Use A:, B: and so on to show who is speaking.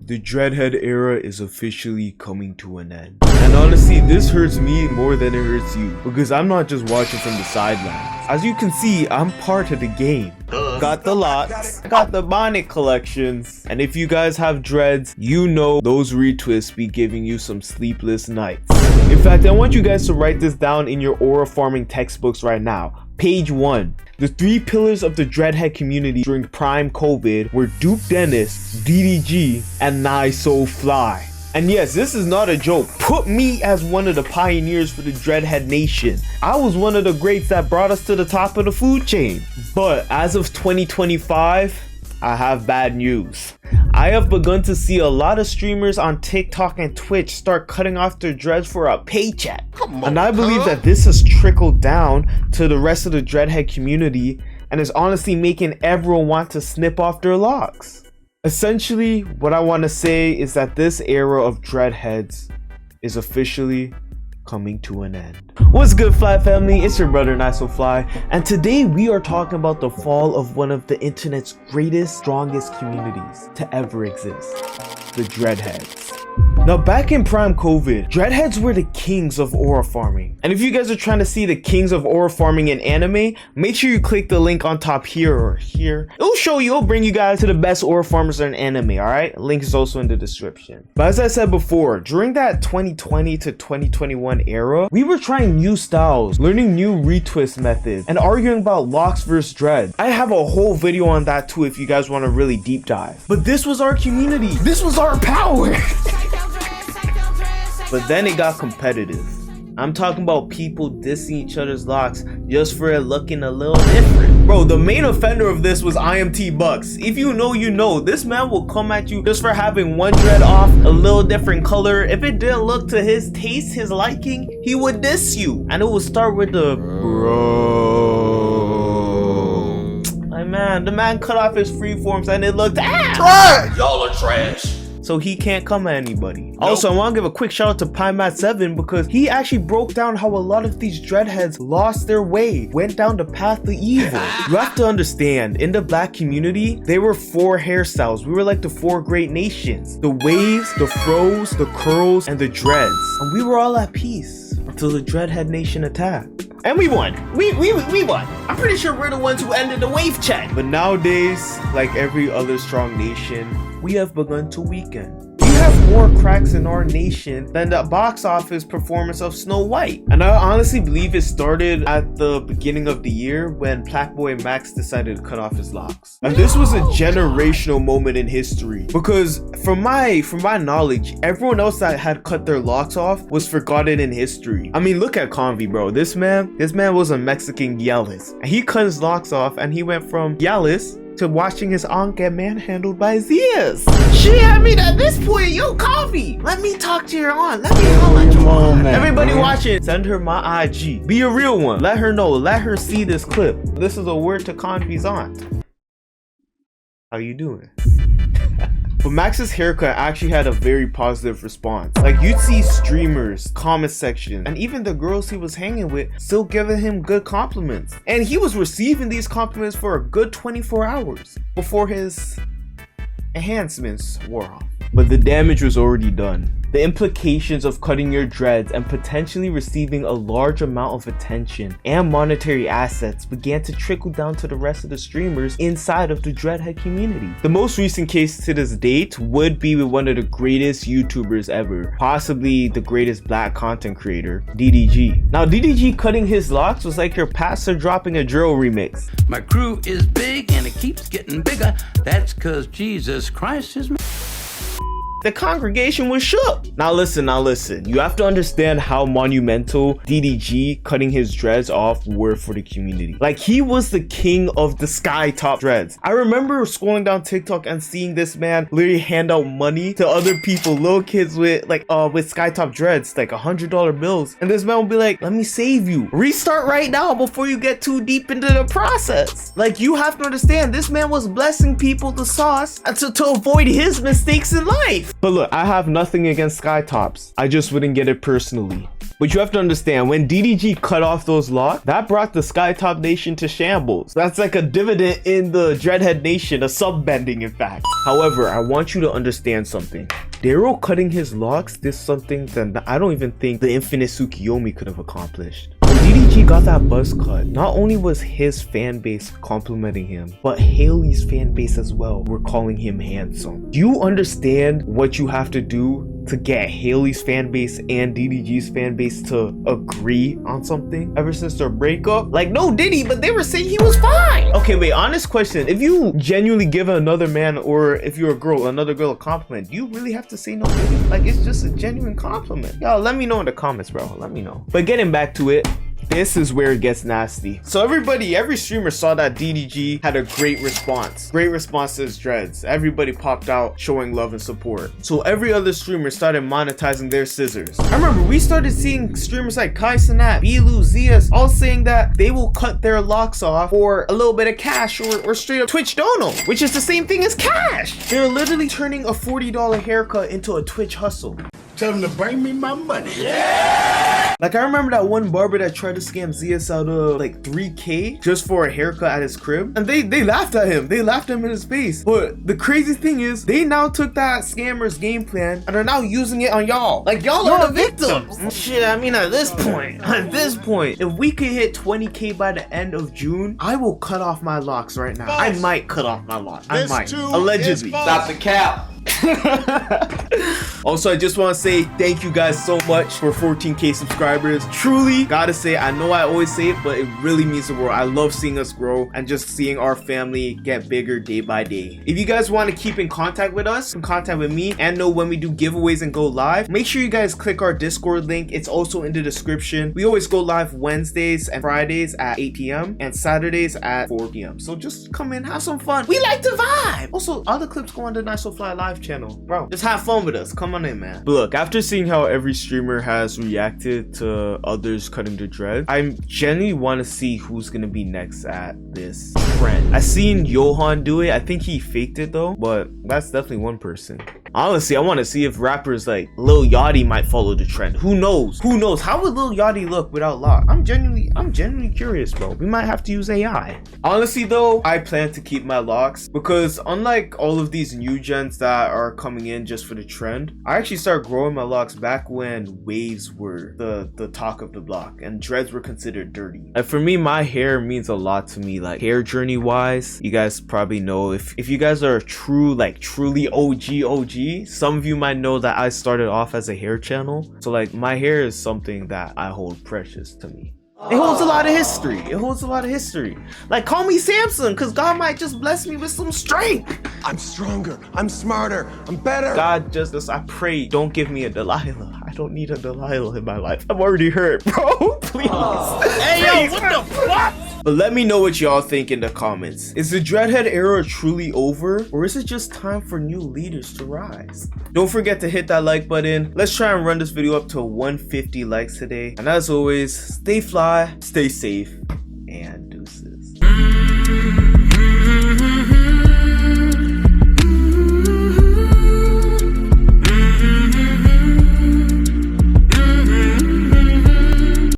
A: the Dreadhead era is officially coming to an end. And honestly, this hurts me more than it hurts you, because I'm not just watching from the sidelines. As you can see, I'm part of the game. Got the locks, got the bonnet collections, and if you guys have dreads, you know those retwists be giving you some sleepless nights. In fact, I want you guys to write this down in your aura farming textbooks right now. Page 1. The 3 pillars of the Dreadhead community during prime COVID were Duke Dennis, DDG, and nisoflyyt. And yes, this is not a joke. Put me as one of the pioneers for the Dreadhead Nation. I was one of the greats that brought us to the top of the food chain. But as of 2025, I have bad news. I have begun to see a lot of streamers on TikTok and Twitch start cutting off their dreads for a paycheck. And I believe that this has trickled down to the rest of the Dreadhead community and is honestly making everyone want to snip off their locks. Essentially, what I want to say is that this era of Dreadheads is officially coming to an end. What's good, Fly family? It's your brother nisoflyyt, and today we are talking about the fall of one of the internet's greatest, strongest communities to ever exist, the Dreadheads. Now, back in prime COVID, Dreadheads were the kings of aura farming. And if you guys are trying to see the kings of aura farming in anime, make sure you click the link on top here or here. It'll bring you guys to the best aura farmers in anime, alright? Link is also in the description. But as I said before, during that 2020 to 2021 era, we were trying new styles, learning new retwist methods, and arguing about locks versus dreads. I have a whole video on that too if you guys want to really deep dive. But this was our community. This was our power. But then it got competitive. I'm talking about people dissing each other's locks just for it looking a little different. Bro, the main offender of this was IMT Bucks. If you know, you know. This man will come at you just for having one dread off a little different color. If it didn't look to his taste, his liking, he would diss you. And it would start with the bro. Like, man, the man cut off his freeforms and it looked trash. Y'all are trash. So he can't come at anybody. Nope. Also, I want to give a quick shout out to PyMat7 because he actually broke down how a lot of these Dreadheads lost their way, went down the path of evil. You have to understand, in the black community, there were 4 hairstyles. We were like the 4 great nations. The waves, the fros, the curls, and the dreads. And we were all at peace until the Dreadhead Nation attacked. And we won. We won. I'm pretty sure we're the ones who ended the wave check. But nowadays, like every other strong nation, we have begun to weaken. We have more cracks in our nation than the box office performance of Snow White. And I honestly believe it started at the beginning of the year when Blackboy Max decided to cut off his locks. And this was a generational moment in history because from my knowledge, everyone else that had cut their locks off was forgotten in history. I mean, look at Convy, bro. This man was a Mexican Yalis. And he cut his locks off and he went from Yalis to watching his aunt get manhandled by his ears. Shit, I mean, at this point, yo, Coffee, let me talk to your aunt. Let me holler at your aunt. Everybody watching, send her my IG. Be a real one. Let her know. Let her see this clip. This is a word to Convy's aunt. How you doing? But Max's haircut actually had a very positive response. Like, you'd see streamers, comment section, and even the girls he was hanging with still giving him good compliments. And he was receiving these compliments for a good 24 hours before his enhancements wore off. But the damage was already done. The implications of cutting your dreads and potentially receiving a large amount of attention and monetary assets began to trickle down to the rest of the streamers inside of the Dreadhead community. The most recent case to this date would be with one of the greatest YouTubers ever, possibly the greatest black content creator, DDG. Now, DDG cutting his locks was like your pastor dropping a drill remix.
B: My crew is big and it keeps getting bigger. That's cause Jesus Christ is
A: The congregation was shook. Now listen. You have to understand how monumental DDG cutting his dreads off were for the community. Like, he was the king of the sky top dreads. I remember scrolling down TikTok and seeing this man literally hand out money to other people, little kids with sky top dreads, like $100 bills. And this man will be like, let me save you. Restart right now before you get too deep into the process. Like, you have to understand, this man was blessing people the sauce to avoid his mistakes in life. beef. But look, I have nothing against sky tops. I just wouldn't get it personally. But you have to understand, when DDG cut off those locks, that brought the Skytop Nation to shambles. That's like a dividend in the Dreadhead Nation, a sub-bending in fact. However, I want you to understand something. Daryl cutting his locks did something that I don't even think the Infinite Tsukiyomi could have accomplished. When DDG got that buzz cut, not only was his fan base complimenting him, but Haley's fan base as well were calling him handsome. Do you understand what you have to do to get Haley's fan base and DDG's fan base to agree on something ever since their breakup? Like, no Diddy, but they were saying he was fine. Okay, wait, honest question. If you genuinely give another man, or if you're a girl, another girl a compliment, do you really have to say no Diddy? Like, it's just a genuine compliment. Y'all, let me know in the comments, bro. Let me know. But getting back to it, this is where it gets nasty. So every streamer saw that DDG had a great response. Great response to his dreads. Everybody popped out showing love and support. So every other streamer started monetizing their scissors. I remember we started seeing streamers like Kai Cenat, Bilu, Zias, all saying that they will cut their locks off for a little bit of cash or straight up Twitch dono, which is the same thing as cash. They're literally turning a $40 haircut into a Twitch hustle.
C: Tell them to bring me my money. Yeah!
A: Like, I remember that one barber that tried to scam Zias out of like 3K just for a haircut at his crib. And they laughed at him. They laughed at him in his face. But the crazy thing is, they now took that scammer's game plan and are now using it on y'all. Like, y'all are the victims. Shit, I mean, at this point, if we could hit 20K by the end of June, I will cut off my locks right now. I might cut off my locks. I might. Allegedly.
B: Stop the cap.
A: Also, I just want to say thank you guys so much for 14K subscribers. Truly, gotta say, I know I always say it, but it really means the world. I love seeing us grow and just seeing our family get bigger day by day. If you guys want to keep in contact with us, in contact with me, and know when we do giveaways and go live, make sure you guys click our Discord link. It's also in the description. We always go live Wednesdays and Fridays at 8 p.m. and Saturdays at 4 p.m. So just come in, have some fun. We like to vibe. Also, all the clips go on the nisoflyyt live channel. Bro, just have fun with us. Come on in, man. But look, after seeing how every streamer has reacted to others cutting their dreads, I genuinely want to see who's gonna be next at this trend. I seen Johan do it. I think he faked it though, but that's definitely one person. Honestly, I want to see if rappers like Lil Yachty might follow the trend. Who knows? Who knows? How would Lil Yachty look without lock? I'm genuinely curious, bro. We might have to use AI. Honestly though, I plan to keep my locks because unlike all of these new gens that are coming in just for the trend, I actually started growing my locks back when waves were the talk of the block and dreads were considered dirty. And for me, my hair means a lot to me, like hair journey wise. You guys probably know, if you guys are true, like truly OG, some of you might know that I started off as a hair channel. So like my hair is something that I hold precious to me. It holds a lot of history. It holds a lot of history. Like, call me Samson, because God might just bless me with some strength.
C: I'm stronger. I'm smarter. I'm better.
A: God, just I pray, don't give me a Delilah. I don't need a Delilah in my life. I'm already hurt, bro. Please.
B: Hey, yo, what the fuck?
A: But let me know what y'all think in the comments. Is the Dreadhead era truly over? Or is it just time for new leaders to rise? Don't forget to hit that like button. Let's try and run this video up to 150 likes today. And as always, stay fly, stay safe, and